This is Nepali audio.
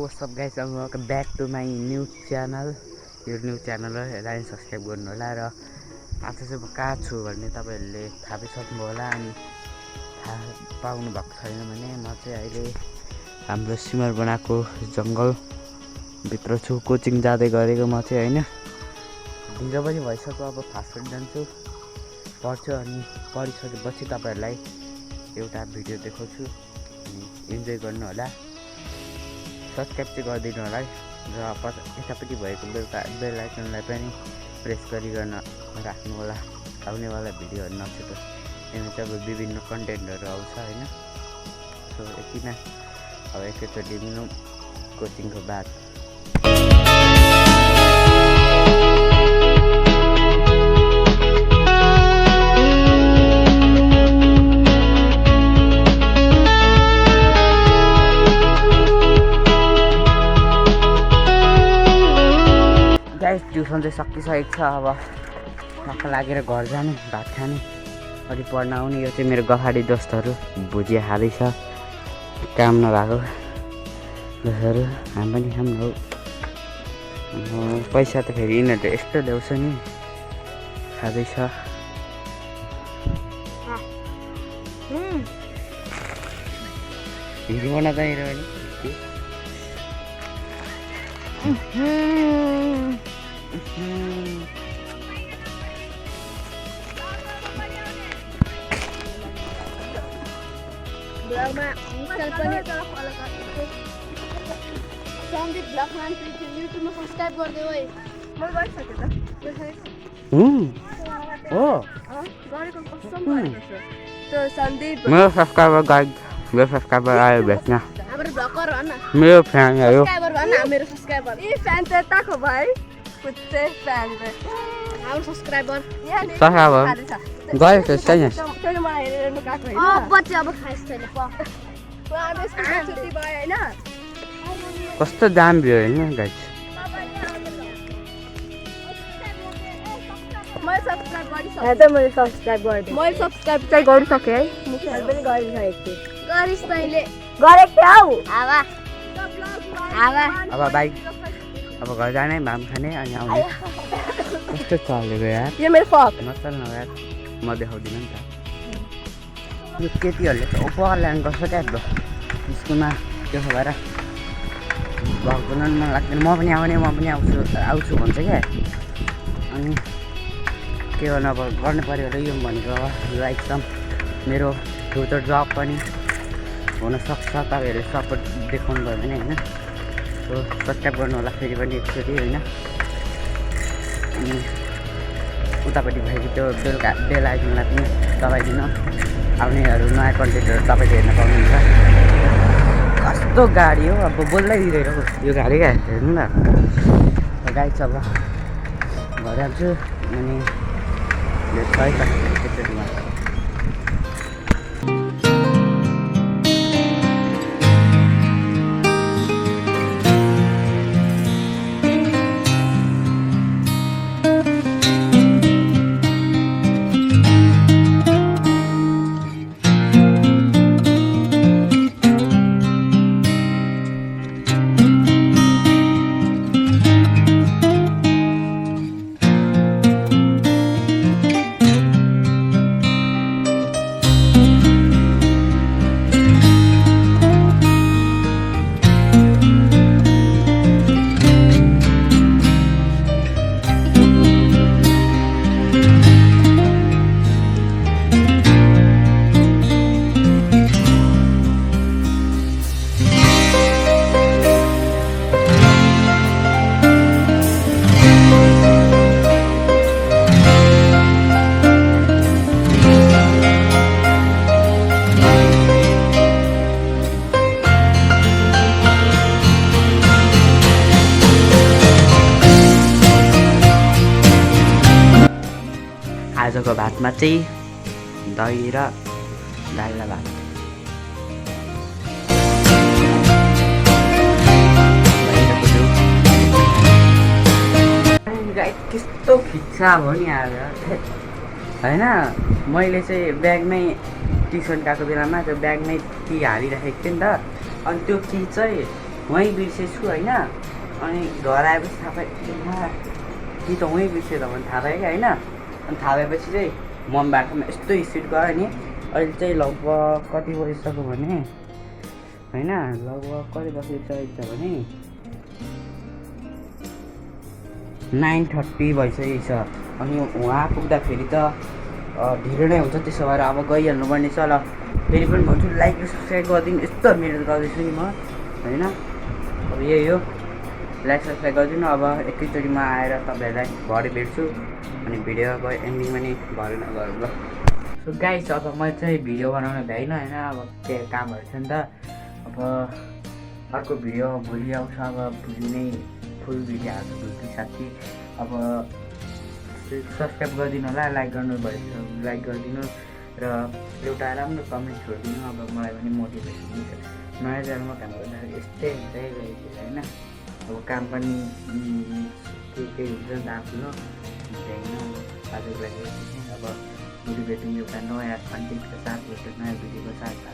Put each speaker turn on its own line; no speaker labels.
what's up guys, and welcome back to my new channel. यो न्यू च्यानललाई लाइक सब्स्क्राइब गर्नु होला र आज चाहिँ म कहाँ छु भन्ने तपाईहरुले थाहा पाइसक्नु होला अनि थाहा पाउनु भएको छैन भने म चाहिँ अहिले हाम्रो सिमर बनाएको जंगल भित्र छु। कोचिङ जाँदै गरेको म चाहिँ हैन, ढिलो पनि भइसक्यो। अब फास्ट फुड जान्छु, पढ्छु अनि पढिसकेपछि तपाईहरुलाई एउटा भिडियो देखाउँछु अनि इन्जोय गर्नु होला। सब्स्क्राइब चाहिँ गरिदिनु होला र यतापट्टि भएको बेल आइकनलाई पनि प्रेस गरिकन राख्नु होला, आउनेवाला भिडियोहरु नछुटोस्। यहाँ चाहिँ अब विभिन्न कन्टेन्टहरु आउँछ हैन। सो यति नै, अब एकैचोटि मिलौँ कोचिङको बाद। गाइस ट्युसन चाहिँ सकिसकेको छ। अब नख लागेर घर जाने, भात खाने, अलि पढ्न आउने। यो चाहिँ मेरो गफाडी दोस्तहरू भुजिया खाँदैछ, काम नभएको दोस्तहरू। हामी पनि हाम्रो पैसा त फेरि यिनीहरूले यस्तो ल्याउँछ नि, खाँदैछ। भिडियो बनाउँदा
ब्लगमा इन्स्टल पनि सन्दीप ब्लग मान्छे युट्युबमा सब्स्क्राइब गर्दै ओइ। मैले गरिसके त
हो
गरेको कसम गरेको छु। त्यो सन्दीप
मेरो सब्स्क्राइबर गाइड, मेरो सब्स्क्राइबर आयो भेट्न।
हाम्रो ब्लगर हो न,
मेरो फ्यान आयो।
सब्स्क्राइबर भन न, मेरो सब्स्क्राइबर। ई फ्यान त ताको भाइ, कुत्ते फ्यान रे। हाम्रो सब्स्क्राइबर
सब्स्क्राइबर गयो त छैन।
त्यसले मलाई हेरेर गएको हैन। बच्चे अब खाइस छैन प। पुरा स्कुल छुट्टी भयो हैन।
कस्तो दाम भयो हैन गाइस।
मैले सब्स्क्राइब गरिसके। हे त मैले सब्स्क्राइब गर्दै। मैले सब्स्क्राइब चाहिँ गरिसके है। मैले पनि गरिसकेको थिएँ। गरिस तैले? गरेको थिए हौ। आवा
अब बाइक, अब घर जाने, भाम खाने अनि आउने। कस्तो चलेको यार।
यो मेरो फक
नचल्न यार, म देखाउँदिनँ नि त। यो केटीहरूले त उपहार ल्याउनु गर्छ क्या ब्रो स्कुलमा। त्यसो भएर भ्लग बनाउनु मन लाग्दैन। म पनि आउने, म पनि आउँछु भन्छ क्या। अनि के गर्नु, अब गर्नु पऱ्यो होला। यो भनेको अब यो एकदम मेरो फ्युचर जब पनि हुनसक्छ। तपाईँहरूले सपोर्ट देखाउनु भयो भने होइन। सो सब्स्क्राइब गर्नु होला फेरि पनि एकचोटि होइन। अनि उतापट्टि भएको त्यो बेल आइकनलाई पनि दबाइदिनु। आउनेहरू नयाँ कन्टेन्टहरू तपाईँले हेर्न पाउनुहुन्छ। कस्तो गाडी हो, अब बोल्दै दिँदैन यो गाडी क्या, हेर्नु न। गाडी चाहिँ अब घर जान्छु अनि भेट छ है त एकचोटिमा। आजको भातमा चाहिँ दही र दाल भात। कस्तो खिच्चा भयो नि आज हैन। मैले चाहिँ ब्यागमै ट्युसन गएको बेलामा त्यो ब्यागमै टी हालिराखेको थिएँ नि त। अनि त्यो टी चाहिँ वहीँ बिर्सेछु होइन अनि घर आएपछि थाहा पाएँ कि त वहीँ बिर्सेँ त भने थाहा पाएँ क्या होइन अनि थाहा भएपछि चाहिँ मम्मी बाटोमा यस्तो स्पिड गयो नि अहिले चाहिँ लगभग कति बजिसक्यो भने होइन लगभग कति बजिसकेको छ भने 9:30 भइसकेको छ अनि उहाँ पुग्दाखेरि त ढिलो नै हुन्छ त्यसो भएर अब गइहाल्नु पर्ने छ ल फेरि पनि भन्छु लाइक र सब्सक्राइब गरिदिनु यस्तो मिहिनेत गर्दैछु नि म होइन अब यही हो लाइक सब्सक्राइब गरिदिनु अब एकैचोटिमा आएर तपाईँहरूलाई भरे भेट्छु अनि भिडियोको एन्डिङमा नि भरेन गरौँ ल सो गाइस अब मैले चाहिँ भिडियो बनाउन भ्याइनँ होइन अब के कामहरू छ नि त अब अर्को भिडियो भोलि आउँछ अब भोलि नै फुल भिडियो हाल्छु भोलि साथी अब सब्सक्राइब गरिदिनु होला लाइक गरिदिनु र एउटा राम्रो कमेन्ट छोडिदिनु अब मलाई पनि मोटिभेसन दिन्छ नयाँ च्यानलमा काम गर्दाखेरि यस्तै हुन्छ होइन अब काम पनि के हुन्छ नि त आफ्नो होइन आजको लागि अब भोलि भेट्यौँ एउटा नयाँ कन्टेन्टको साथ एउटा नयाँ भिडियोको साथ